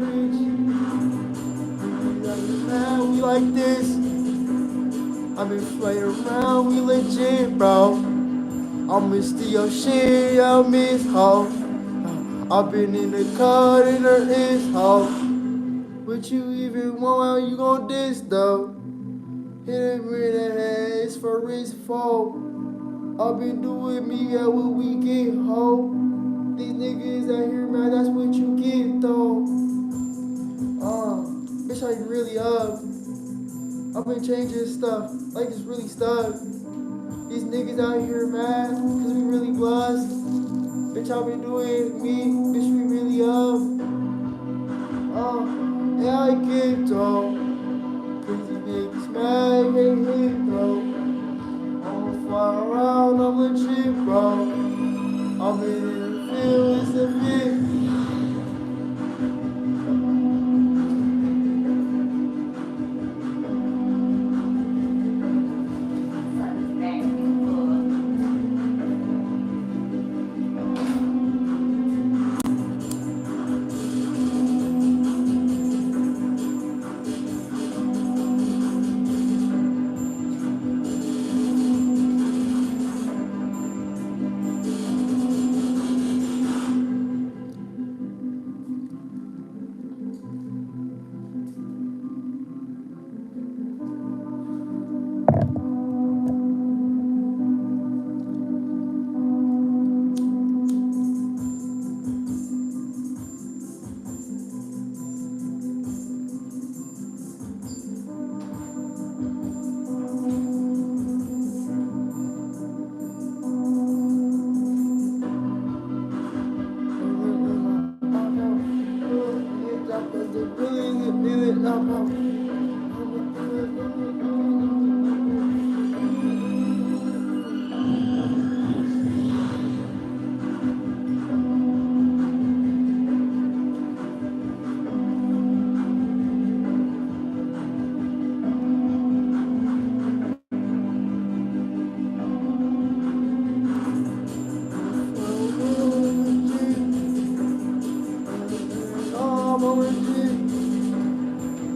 Man, we like this. I've been playing around, we legit, bro. I'ma steal your shit, I miss ho. I've been in the car in her is ho. What you even want? How you gon' diss though? Hit him in the head, it's for his fault. I've been doing me, yeah, what we get, ho. These niggas out here, man, that's what you get, though. Bitch, I really up. I've been changing stuff, like it's really stuck. These niggas out here, man, cause we really blessed. Bitch, I been doing me, bitch, we really up. Yeah, I get, though. Cause these niggas mad, hate, though. I'm fly around, I'm legit, bro. I'm in the field, it's a fit.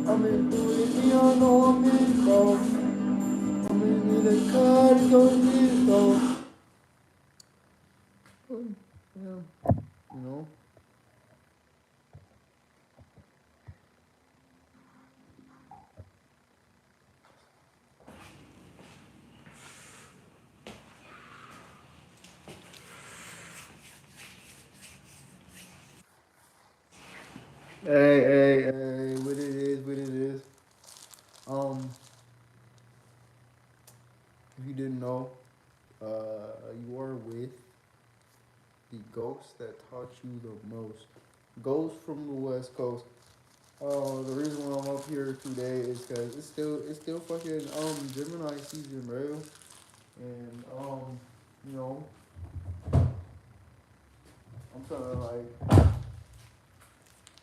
I'm in doing me, I know I'm in, bro. I'm in the car, it's going to though. Yeah, you know. Hey, what it is, what it is. Um, if you didn't know, you are with the ghost that taught you the most. Ghost from the West Coast. The reason why I'm up here today is because it's still fucking Gemini season, bro. And you know, I'm trying to like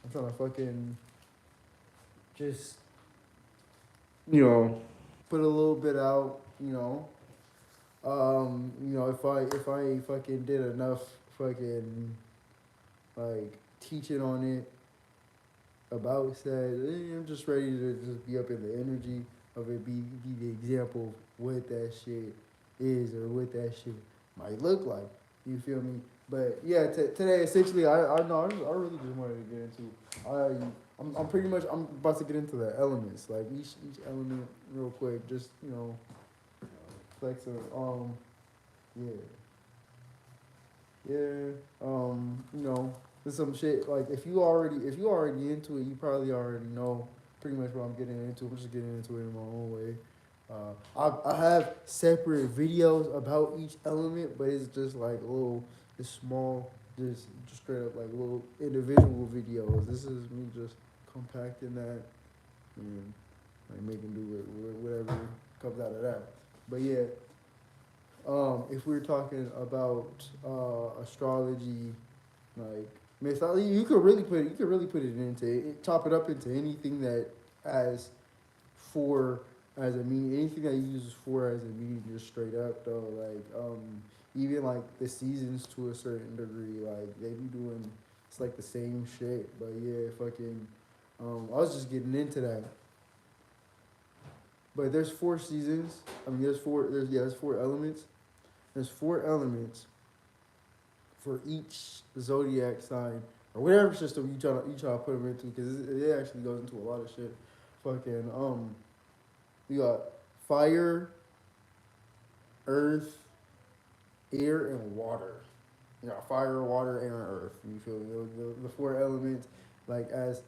I'm trying to fucking just put a little bit out, if I fucking did enough fucking like teaching on it about said, I'm just ready to just be up in the energy of it, be the example of what that shit is or what that shit might look like. You feel me? But yeah, today essentially, I know I really just wanted to get into. I'm pretty much I'm about to get into the elements, like each element real quick, just flex yeah, yeah, there's some shit like if you already into it, you probably already know pretty much what I'm getting into. I'm just getting into it in my own way. I have separate videos about each element, but it's just like it's small, just straight up like little individual videos. This is me just compacting that and like making do with whatever comes out of that. But yeah, if we're talking about astrology, like mythology, you could really put it into chop it up into anything that as for as a meaning, anything that you use for as a meaning, just straight up though. Like even like the seasons to a certain degree, like they be doing. it's like the same shit. But yeah, fucking, I was just getting into that. But there's four seasons. I mean, there's four. There's four elements. There's four elements for each zodiac sign or whatever system you try to put them into because it actually goes into a lot of shit. Fucking you got fire, earth, air, and water. You got fire, water, air, and earth. You feel me? The four elements, like as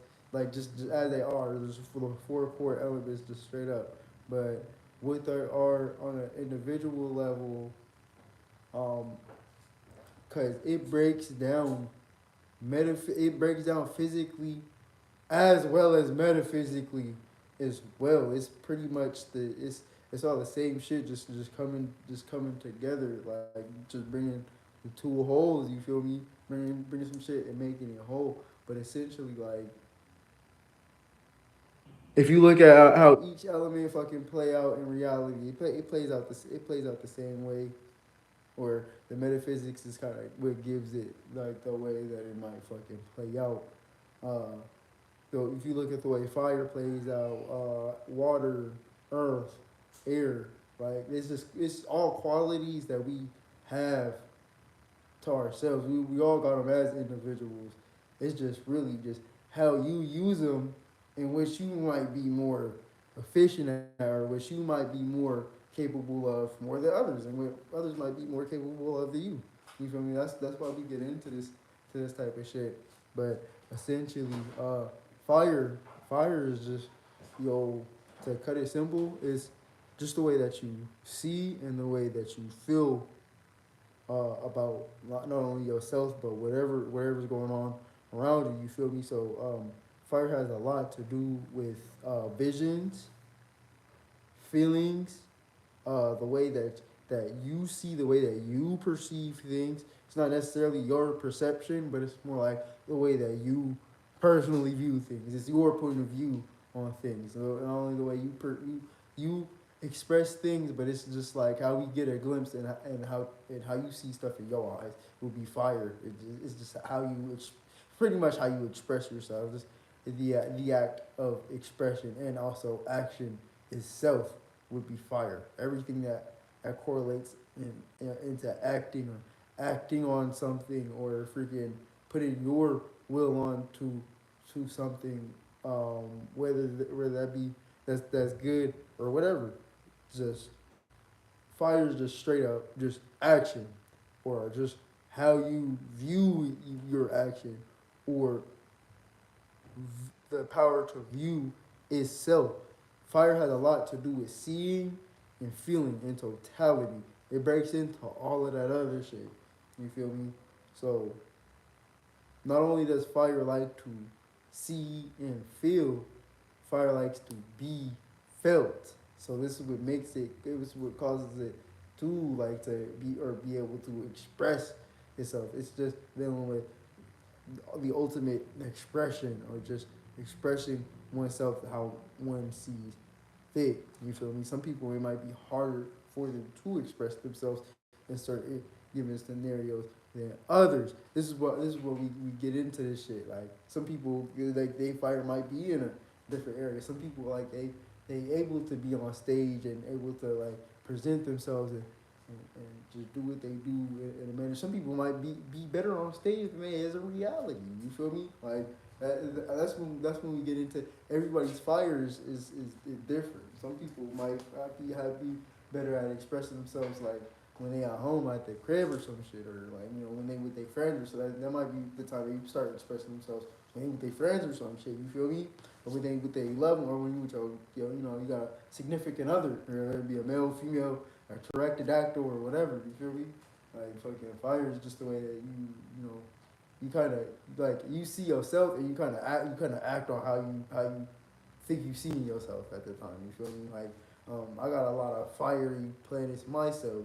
just as they are. There's the four core elements just straight up. But what they are on an individual level, um, cause it breaks down physically as well as metaphysically as well. It's pretty much it's all the same shit, just coming together, like just bringing the two wholes. You feel me? Bringing some shit and making it whole. But essentially, like if you look at how each element fucking play out in reality, it plays out the same way. Or the metaphysics is kind of what gives it like the way that it might fucking play out. Uh, so if you look at the way fire plays out, water, earth, air, like it's all qualities that we have to ourselves. We all got them as individuals. It's just really just how you use them, in which you might be more efficient at, or which you might be more capable of more than others, and what others might be more capable of than you. You feel me? That's why we get into this type of shit. But essentially, fire fire is just yo to cut it simple is just the way that you see and the way that you feel about not only yourself but whatever's going on around you. You feel me? So fire has a lot to do with visions, feelings, the way that you see, the way that you perceive things. It's not necessarily your perception, but it's more like the way that you personally view things. It's your point of view on things. So not only the way you express things, but it's just like how we get a glimpse and how you see stuff in your eyes will be fire. It's just how pretty much how you express yourself. Just the act of expression and also action itself would be fire. Everything that correlates into acting on something or freaking putting your will on to something, whether that be that's good or whatever. Just fire is just straight up just action, or just how you view your action, or the power to view itself. Fire has a lot to do with seeing and feeling in totality. It breaks into all of that other shit. You feel me? So not only does fire like to see and feel, fire likes to be felt. So this is what makes it. This is what causes it to like to be able to express itself. It's just dealing with the ultimate expression, or just expressing oneself how one sees fit. You feel me? Some people it might be harder for them to express themselves in certain given scenarios than others. This is what we get into this shit. Like some people like they fire might be in a different area. Some people like they able to be on stage and able to like present themselves and just do what they do in a manner. Some people might be better on stage than they is in reality. You feel me? Like that's when we get into everybody's fire is different. Some people might be better at expressing themselves like when they at home at their crib or some shit, or like when they with their friends, or so that might be the time they start expressing themselves when they with their friends or some shit. You feel me? Or when they with their loved one, or when you with your you got a significant other, or whether it be a male, female, a directed actor or whatever. You feel me? Like fucking fire is just the way that you kind of like you see yourself, and you kind of act on how you think you seeing yourself at the time. You feel me? Like I got a lot of fiery planets myself.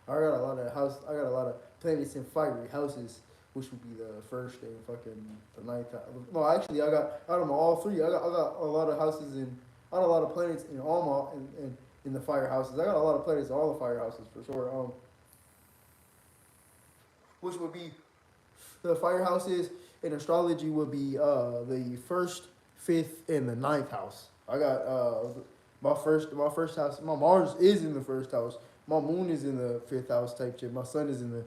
I got a lot of house. I got a lot of planets in fiery houses, which would be the first and fucking the ninth. No, actually, I got out of them all three. I got a lot of houses in. I got a lot of planets in all my in the fire houses. I got a lot of planets in all the fire houses for sure. Which would be the fire houses in astrology would be the first, fifth, and the ninth house. I got my first house. My Mars is in the first house. My moon is in the fifth house type shit. My sun is in the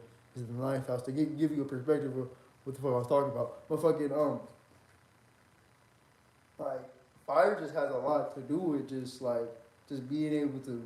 ninth house. To give you a perspective of what the fuck I was talking about. But fucking like fire just has a lot to do with just being able to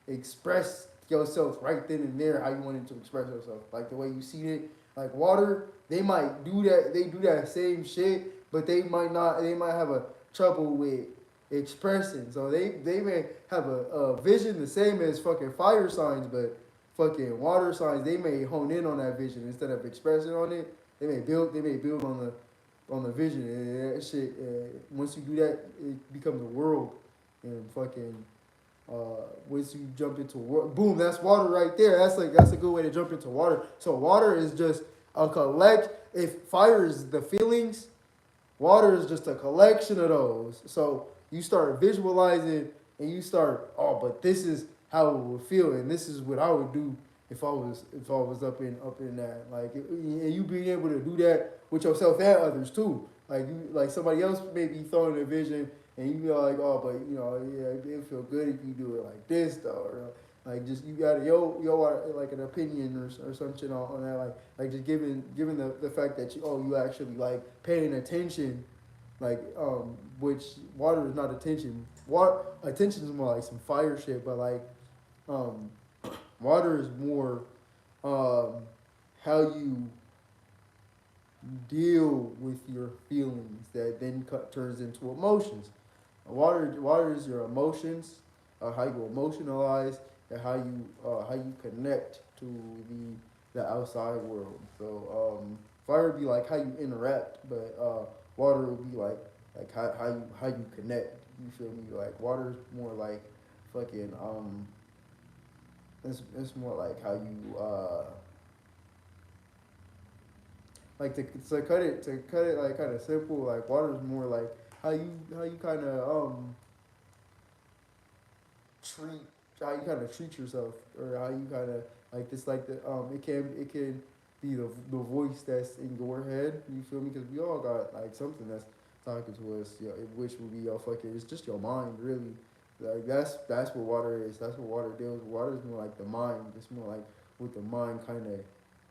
express yourself right then and there how you wanted to express yourself. Like the way you see it. Like water, they might do that. They do that same shit, but they might not. They might have a trouble with expressing. So they may have a vision the same as fucking fire signs, but fucking water signs they may hone in on that vision instead of expressing on it. They may build on the vision and that shit. Once you do that, it becomes a world and fucking once you jump into water, boom, that's water right there. That's a good way to jump into water. So water is just a collect. If fire is the feelings, water is just a collection of those. So you start visualizing and you start, oh, but this is how it would feel, and this is what I would do if I was up in that. Like and you being able to do that with yourself and others too. Like somebody else may be throwing a vision and you be like, oh, but yeah, it feel good if you do it like this though, or like just you got like an opinion or some shit on that, like just given the fact that you actually like paying attention, like which water is not attention. Water attention is more like some fire shit, but like um water is more um how you deal with your feelings that then turns into emotions. Water is your emotions, how you emotionalize, and how you connect to the outside world. So fire would be like how you interact, but water would be like how you connect. You feel me? Like water is more like fucking it's more like how you like to cut it like kind of simple. Like water is more like how you kind of treat how you kind of treat yourself, or how you kind of like this, like the it can be the voice that's in your head. You feel me? Because we all got like something that's talking to us, which will be your fucking. It's just your mind, really. Like that's what water is. That's what water deals with. Water is more like the mind. It's more like what the mind kind of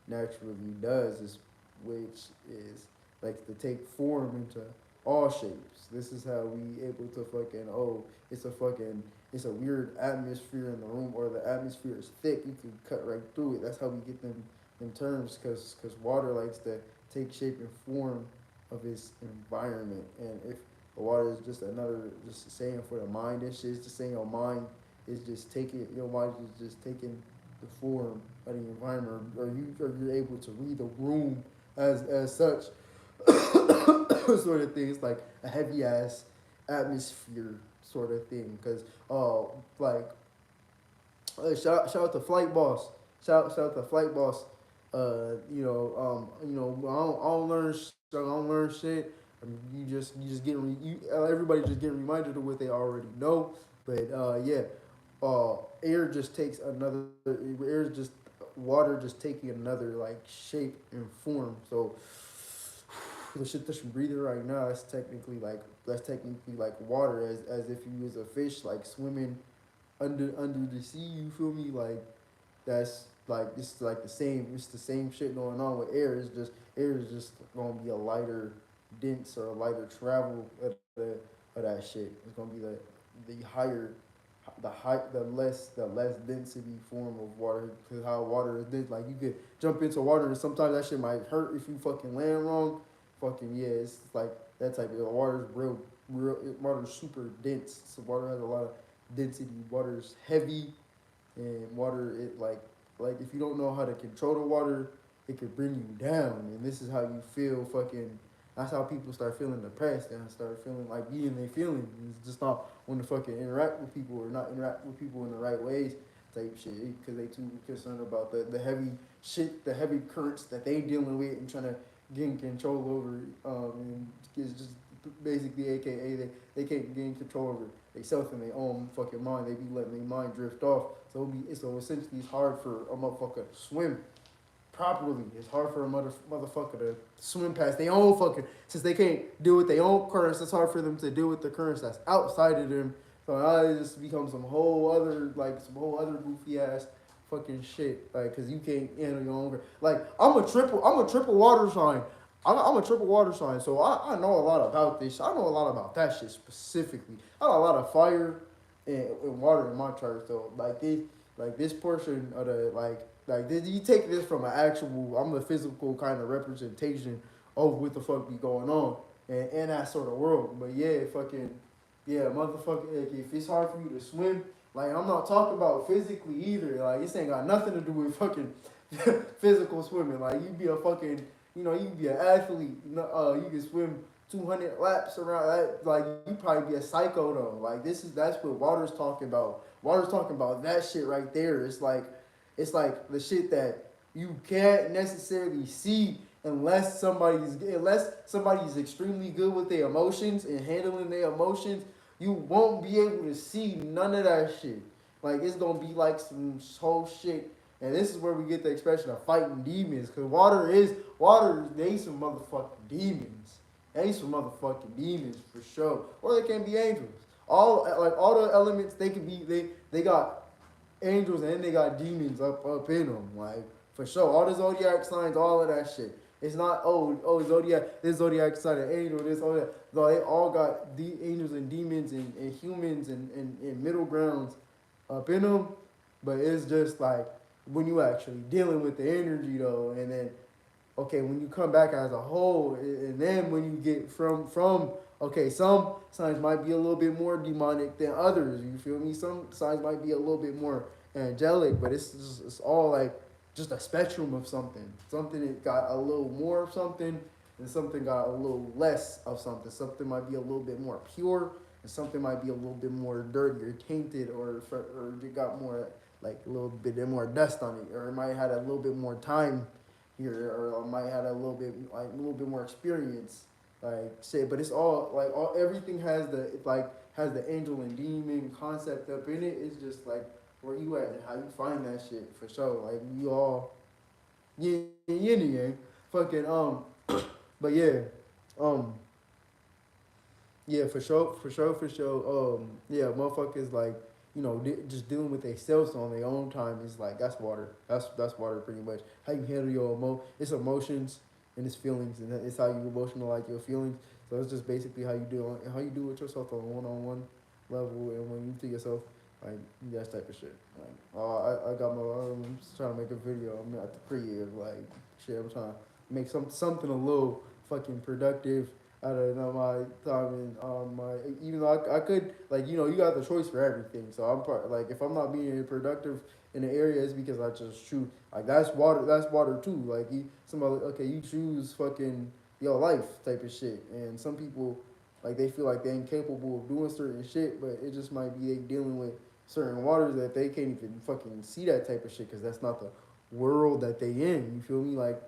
naturally does, is which is like to take form into all shapes. This is how we able to fucking it's a weird atmosphere in the room, or the atmosphere is thick. You can cut right through it. That's how we get them terms, because water likes to take shape and form of its environment. And if the water is just saying for the mind, it's just saying your mind is just taking your mind is just taking the form of the environment, or you're able to read the room as such. Sort of thing. It's like a heavy ass atmosphere sort of thing. Because like shout out to Flight Boss. Shout out to Flight Boss. I don't learn. I don't learn shit. I mean, you just get everybody just getting reminded of what they already know. But yeah, air just takes another. Air is just water just taking another like shape and form. So the shit that you're breathing right now, that's technically like water, as if you was a fish like swimming under the sea. You feel me? Like that's like it's like the same. It's the same shit going on with air. Air is just gonna be a lighter dense or a lighter travel of that shit. It's gonna be the higher the less density form of water, because how water is dense. Like you could jump into water and sometimes that shit might hurt if you fucking land wrong. Fucking yeah, it's like that type of water is water is super dense. So water has a lot of density. Water is heavy, and water it like if you don't know how to control the water, it could bring you down. And this is how you feel fucking. That's how people start feeling depressed and start feeling like being their feelings. It's just not want to fucking interact with people, or not interact with people in the right ways type shit, because they too concerned about the heavy shit, the heavy currents that they dealing with and trying to gain control over. And it's just basically AKA they can't gain control over themselves in their own fucking mind. They be letting their mind drift off. So essentially it's hard for a motherfucker to swim. properly. It's hard for a motherfucker to swim past their own fucking, since they can't deal with their own currents. It's hard for them to deal with the currents that's outside of them. So now it just becomes some whole other goofy ass fucking shit. Like, cause you can't handle your own. Like, I'm a triple water sign. I'm a triple water sign, so I know a lot about this. I know a lot about that shit specifically. I got a lot of fire and water in my chart. So like this portion of the like this, you take this from an actual. I'm a physical kind of representation of what the fuck be going on in that sort of world. But yeah, fucking yeah, motherfucker. Like, if it's hard for you to swim, like I'm not talking about physically either. Like this ain't got nothing to do with fucking physical swimming. Like you be a fucking, you can be an athlete. You can swim 200 laps around that. Like you probably be a psycho though. Like that's what water's talking about. Water's talking about that shit right there. It's like the shit that you can't necessarily see unless somebody's extremely good with their emotions and handling their emotions. You won't be able to see none of that shit. Like it's gonna be like some whole shit. And this is where we get the expression of fighting demons. Cause water. They some motherfucking demons. They some motherfucking demons for sure. Or they can be angels. All the elements they can be. They got angels and they got demons up in them. Like for sure. All the zodiac signs, all of that shit. It's not zodiac, this zodiac sign an angel, this all that. No, they all got angels and demons and humans and middle grounds up in them. But it's just like when you actually dealing with the energy though, and then okay, when you come back as a whole, and then when you get from okay, some signs might be a little bit more demonic than others. You feel me? Some signs might be a little bit more angelic, but it's all like just a spectrum of something. Something that got a little more of something, and something got a little less of something. Something might be a little bit more pure, and something might be a little bit more dirty or tainted, or it got more like a little bit more dust on it, or it might have a little bit more time here, or I might have a little bit more experience, like say. But it's all like everything has the angel and demon concept up in it. It's just like where you at and how you find that shit for sure. Like we all yin and yang, fucking but yeah, um yeah, for sure. Yeah, motherfuckers like just dealing with themselves on their own time is like that's water. That's water pretty much. How you handle your it's emotions and it's feelings, and it's how you emotionalize your feelings. So it's just basically how you do with yourself on a one-on-one level, and when you to yourself, like that type of shit. Like I got I'm just trying to make a video. I'm at the pre like shit. I'm trying to make something a little fucking productive out of my time, and my even though I could like you got the choice for everything. So like if I'm not being productive in the area, it's because I just choose like that's water too. Like somebody okay, you choose fucking your life type of shit, and some people like they feel like they're incapable of doing certain shit, but it just might be they dealing with certain waters that they can't even fucking see that type of shit because that's not the world that they in. You feel me? Like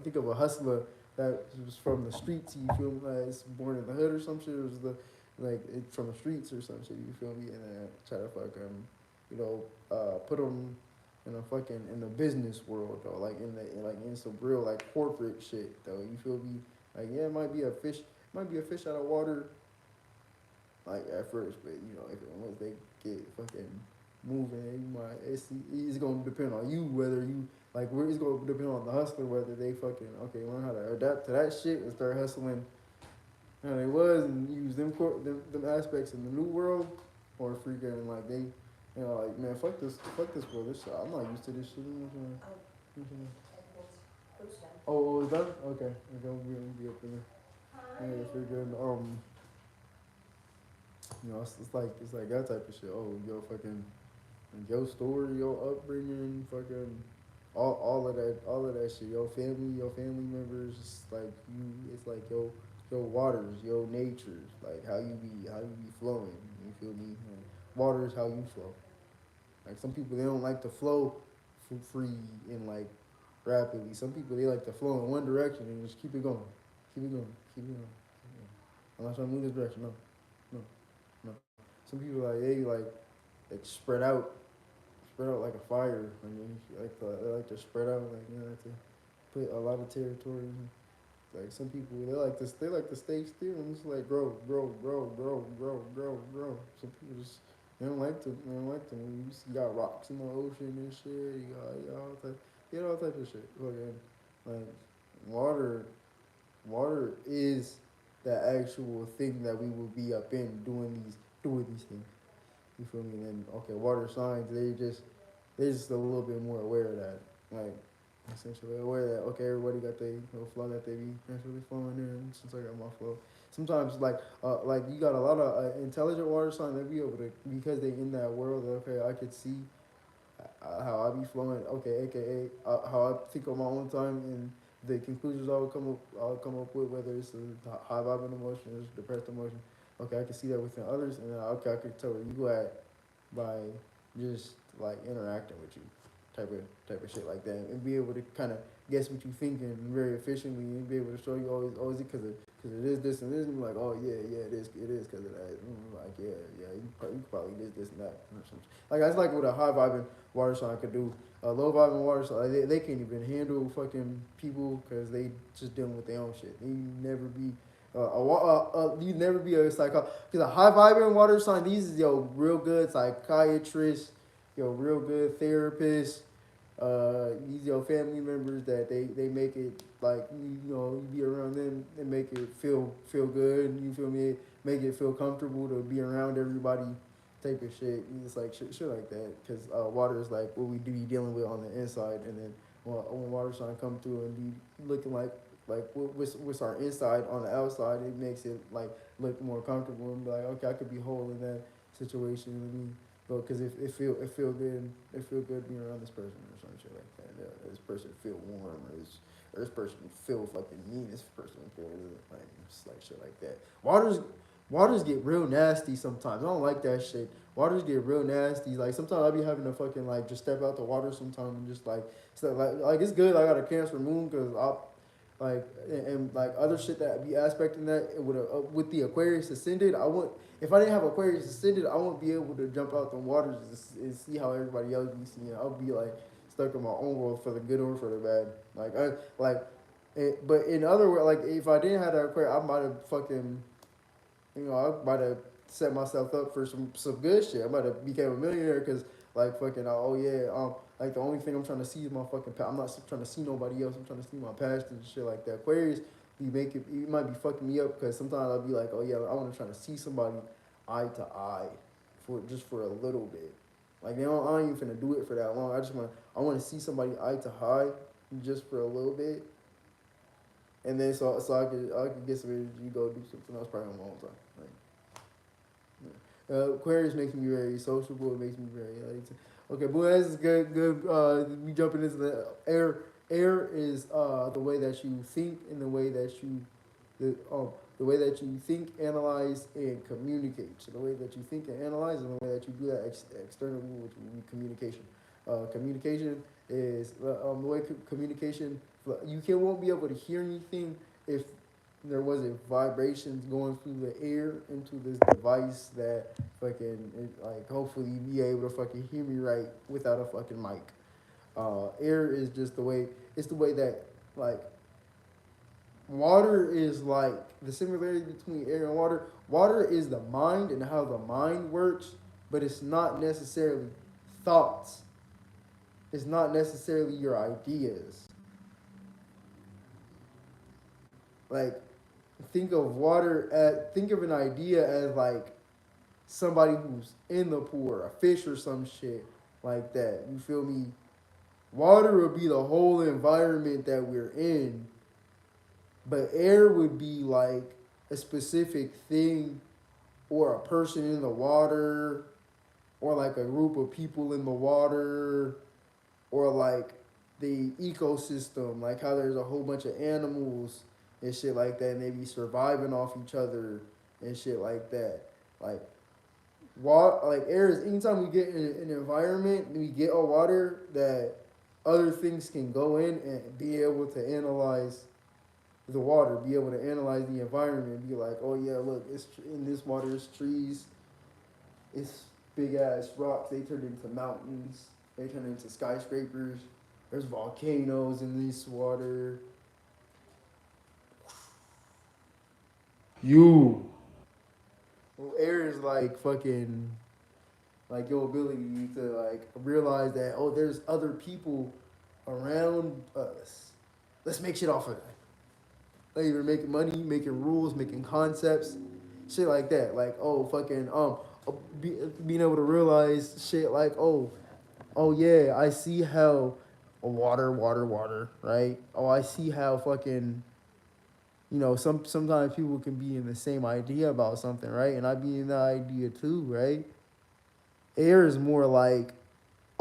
think of a hustler that was from the streets. You feel me? Like it's born in the hood or some shit. It was from the streets or some shit. You feel me? And then try to put them in the business world though, like in some real like corporate shit though. You feel me? Like yeah, it might be a fish out of water, like at first, but if once they get fucking moving, it's gonna depend on you whether you like where it's gonna depend on the hustler whether they fucking learn how to adapt to that shit and start hustling how they was and use them aspects in the new world, or freaking like they like man fuck this world, this shit, I'm not used to this shit. Oh, is that okay? We'll be up in there. Yeah, freaking it's like that type of shit. Oh, your story, your upbringing, fucking all of that shit. Your family members, it's like your waters, your natures, like how you be flowing. You feel me? Like, water is how you flow. Like some people they don't like to flow free and like rapidly. Some people they like to flow in one direction and just keep it going, keep it going, keep it going. I'm not trying to move this direction. No. Some people like they like spread out spread out like a fire. I mean, they like to spread out, like you know, like to put a lot of territory. Like some people, they like to stay still and just like grow, grow, grow, grow, grow, grow, grow. Some people just they don't like to. You got rocks in the ocean and shit. You got all type of shit. Like water, water is the actual thing that we will be up in doing these things. You feel me? And okay, water signs they just a little bit more aware of that. Like essentially aware that okay, everybody got their flow that they be naturally flowing in. Since I got my flow, sometimes like you got a lot of intelligent water signs that be able to because they in that world. Okay, I could see how I be flowing. Okay, aka how I think on my own time and the conclusions I'll come up with whether it's a high vibing emotion or depressed emotion. Okay, I can see that within others, and okay, I can tell where you go at by just like interacting with you, type of shit like that, and be able to kind of guess what you thinking very efficiently, and be able to show you always because it is this and this, and be like, oh yeah, it is because of that. Like yeah, you probably this and that or something. Like that's like what a high vibing water sign could do. A low vibing water sign, like, they can't even handle fucking people because they just dealing with their own shit. They never be you never be a psychologist. Because a high vibing water sign, these is real good psychiatrists, real good therapists, these family members that they make it like you be around them and make it feel good. You feel me? Make it feel comfortable to be around everybody. Type of shit. It's like shit like that. Because water is like what we do be dealing with on the inside, and then when water sign come through and be looking like what's our inside on the outside, it makes it like look more comfortable and be like, okay, I could be whole in that situation. I mean, but because it feel good being around this person or some shit like that. Yeah, this person feel warm or this person feel fucking mean. This person feel like just like shit like that. Waters get real nasty sometimes. I don't like that shit. Waters get real nasty. Like sometimes I be having to fucking like just step out the water sometimes and just like so like it's good. I got a Cancer moon because I like and like other shit that be aspecting that with the Aquarius ascended. I want if I didn't have Aquarius ascended, I wouldn't be able to jump out the waters and see how everybody else be seeing. I'll be like stuck in my own world for the good or for the bad. Like I like, but in other words, like if I didn't have that Aquarius, I might have fucking I might have set myself up for some good shit. I might have became a millionaire because like fucking oh yeah like the only thing I'm trying to see is my fucking I'm not trying to see nobody else. I'm trying to see my past and shit like that. Aquarius, you might be fucking me up because sometimes I'll be like oh yeah I want to try to see somebody eye to eye for a little bit. Like I ain't even finna do it for that long. I want to see somebody eye to eye just for a little bit and then so I could get some energy, go do something else probably on my own time. Like, yeah. Aquarius makes me very sociable. It makes me very like. Okay, boy, this is good. Good. We jumping into the air. Air is the way that you think and the way that you think, analyze, and communicate. So the way that you think and analyze, and the way that you do that externally, which would be communication. Communication is the way communication. Won't be able to hear anything if there wasn't vibrations going through the air into this device that like hopefully be able to fucking hear me right without a fucking mic. Air is just the way. It's the way that like water is like the similarity between air and water. Water is the mind and how the mind works, but it's not necessarily thoughts. It's not necessarily your ideas. Like think of an idea as like somebody who's in the pool or a fish or some shit like that. You feel me? Water would be the whole environment that we're in, but air would be like a specific thing or a person in the water or like a group of people in the water or like the ecosystem, like how there's a whole bunch of animals and shit like that, and they be surviving off each other and shit like that. Like water, like air is anytime we get in an environment, we get a water that other things can go in and be able to analyze the water, be able to analyze the environment, be like, oh yeah, look, it's in this water, it's trees, it's big ass rocks, they turned into mountains, They turn into skyscrapers. There's volcanoes in this water. You. Well, air is like fucking like your ability to like realize that oh there's other people around us. Let's make shit off of that. Like either making money, making rules, making concepts, shit like that. Like oh fucking being able to realize shit like oh yeah I see how water right. Oh I see how fucking sometimes people can be in the same idea about something right, and I be in that idea too right. Air is more like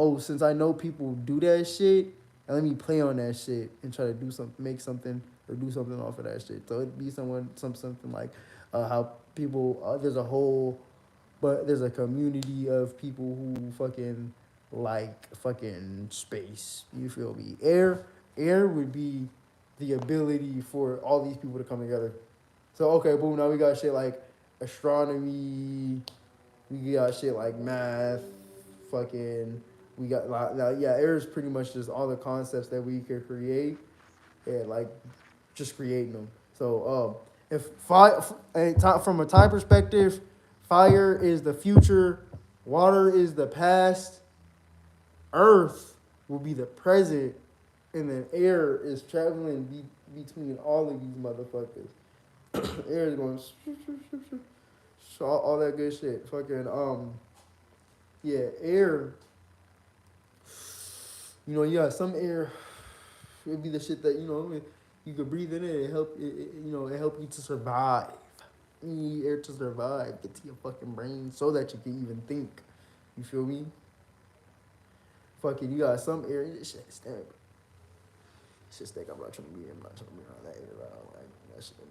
oh, since I know people do that shit, let me play on that shit and try to do something, make something, or do something off of that shit. So it'd be something like how people there's a community of people who fucking like fucking space. You feel me? Air would be the ability for all these people to come together. So okay, boom. Now we got shit like astronomy, we got shit like math, fucking. We got yeah. Air is pretty much just all the concepts that we could create, and like just creating them. So if fire from a time perspective, fire is the future, water is the past, earth will be the present, and then air is traveling between all of these motherfuckers. Air is going all that good shit. Fucking yeah, air. You got some air. It'd be the shit that you could breathe in it. It help you to survive. You need air to survive. Get to your fucking brain so that you can even think. You feel me? Fucking, you got some air. This shit stink. Shit stink. I'm not trying to be. I'm not trying to be around that air. I don't like that shit.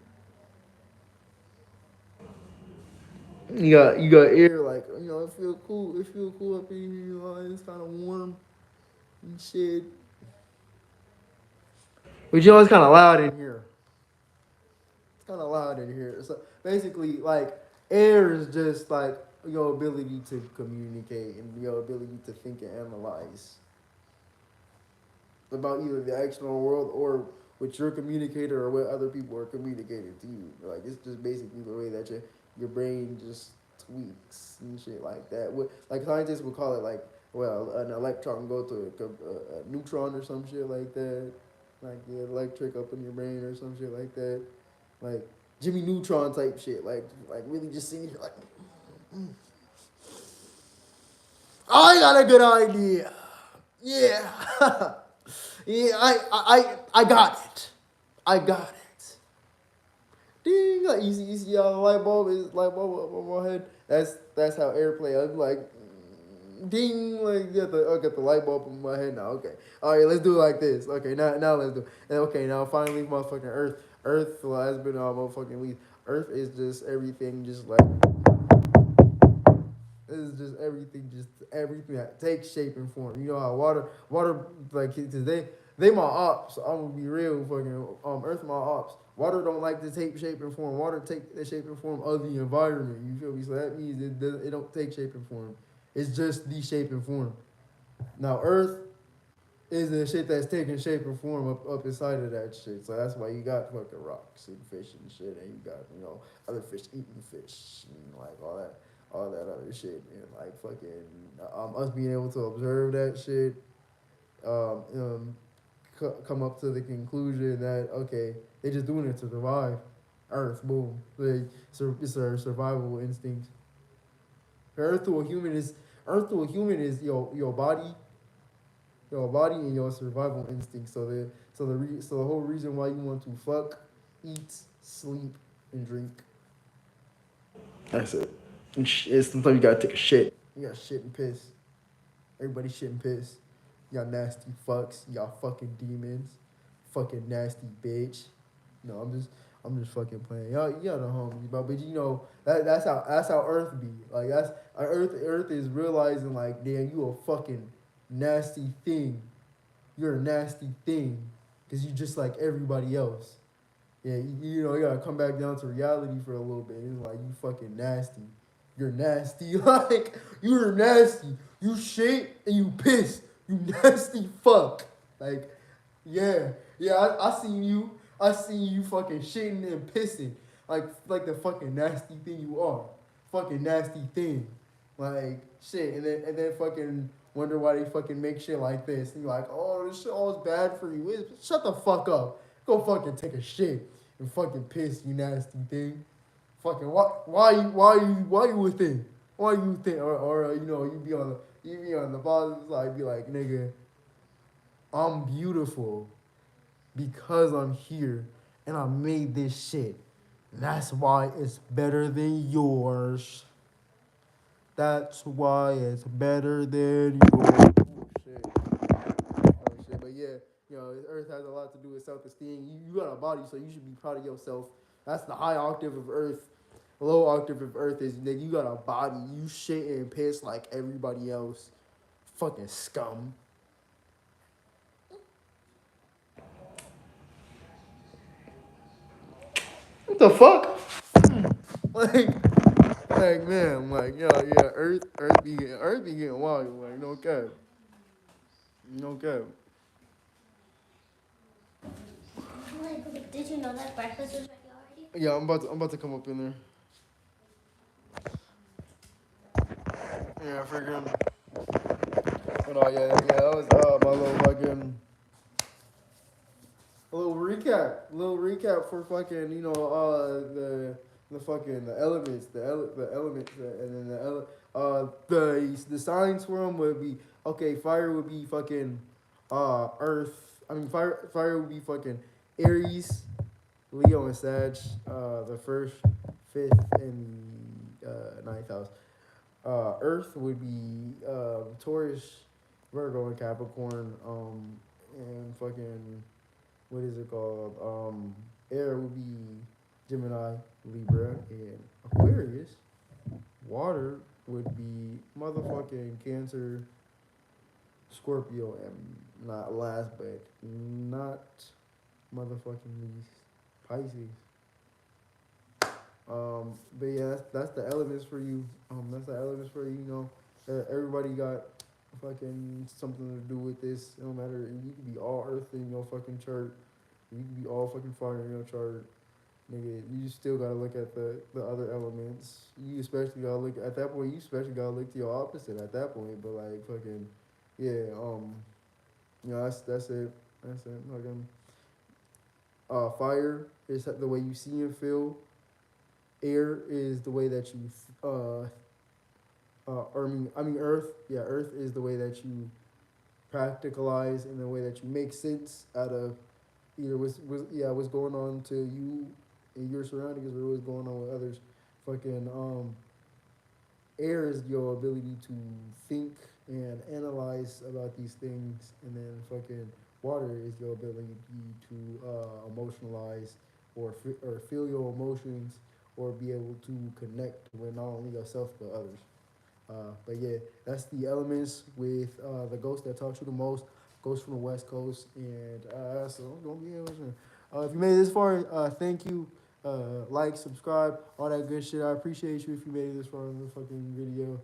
You got air like it feel cool. It feel cool up in here. It's kind of warm and shit. But it's kind of loud in here. It's kind of loud in here. So basically, like air is just like your ability to communicate and your ability to think and analyze about either the external world or with your communicator or what other people are communicating to you. Like it's just basically the way that your brain just tweaks and shit like that. Like scientists would call it like an electron go to a neutron or some shit like that. Like the electric up in your brain or some shit like that. Like Jimmy Neutron type shit. Like really just sitting here like I got a good idea. Yeah. Yeah, I got it. I got it. Ding! Like you see how the light bulb up on my head. That's how airplay. I'm like, ding! Like I got the light bulb on my head now. Okay, all right, let's do it like this. Okay, now let's do. It. Okay, now finally, motherfucking Earth. Earth has been all motherfucking week. Earth is just everything, just like it's just everything that takes shape and form. You know how water like they my ops. So I'm gonna be real, fucking Earth my ops. Water don't like to take shape and form. Water take the shape and form of the environment. You feel me? So that means it don't take shape and form. It's just the shape and form. Now Earth is the shit that's taking shape and form up inside of that shit. So that's why you got fucking rocks and fish and shit, and you got other fish eating fish and like all that other shit, and like fucking us being able to observe that shit, come up to the conclusion that okay, they just doing it to survive. Earth, boom. It's a survival instinct. Earth to a human is your body and your survival instinct. So the whole reason why you want to fuck, eat, sleep, and drink. That's it. And sometimes you gotta take a shit. You got shit and piss. Everybody shit and piss. You got nasty fucks. You got fucking demons. Fucking nasty bitch. No, I'm just fucking playing. Y'all know homies, but that's how Earth be. Like that's Earth is realizing like damn you a fucking nasty thing. You're a nasty thing, cause you just like everybody else. Yeah, you gotta come back down to reality for a little bit. It's like you fucking nasty. You're nasty. Like you're nasty. You shit and you piss. You nasty fuck. Like, yeah, yeah. I seen you fucking shitting and pissing, like the fucking nasty thing you are, fucking nasty thing, like shit. And then fucking wonder why they fucking make shit like this. And you're like, oh, this shit all is bad for you. Shut the fuck up. Go fucking take a shit and fucking piss, you nasty thing. Fucking why you would think? Why you think or you be on the positive side, be like, nigga, I'm beautiful because I'm here and I made this shit. That's why it's better than yours. That's why it's better than yours. Oh shit. Oh shit. But yeah, Earth has a lot to do with self-esteem. You got a body, so you should be proud of yourself. That's the high octave of Earth. Low octave of Earth is that you got a body. You shit and piss like everybody else. Fucking scum. What the fuck? Like man, like yeah, Earth be getting wild. Like no cap, no cap. Like, did you know that breakfast was ready already? Yeah, I'm about to come up in there. Yeah, freaking. But yeah, that was my little fucking a little recap for fucking the fucking the elements, the elements, and then the signs for them would be okay. Fire would be fucking Earth. I mean, fire would be fucking Aries, Leo, and Sag. The first, fifth, and ninth house. Earth would be Taurus, Virgo, and Capricorn. And fucking what is it called? Air would be Gemini, Libra, and Aquarius. Water would be motherfucking Cancer, Scorpio, and not last but not motherfucking least, Pisces. But yeah, that's the elements for you. That's the elements for you. Everybody got fucking something to do with this. It don't matter. You could be all earth in your fucking chart. You could be all fucking fire in your chart. Nigga, you still gotta look at the other elements. You especially gotta look at that point. You especially gotta look to your opposite at that point. But like fucking, yeah. That's it. That's it. Fucking, fire is the way you see and feel. Air is the way that you I mean earth. Yeah, earth is the way that you practicalize and the way that you make sense out of either what's going on to you in your surroundings or what's going on with others. Fucking air is your ability to think and analyze about these things, and then fucking water is your ability to emotionalize or feel your emotions or be able to connect with not only yourself but others. But yeah, that's the elements with the ghost that talks to you the most. Ghost from the West Coast, and so I'm gonna be able. If you made it this far, thank you. Like, subscribe, all that good shit. I appreciate you if you made it this far in the fucking video.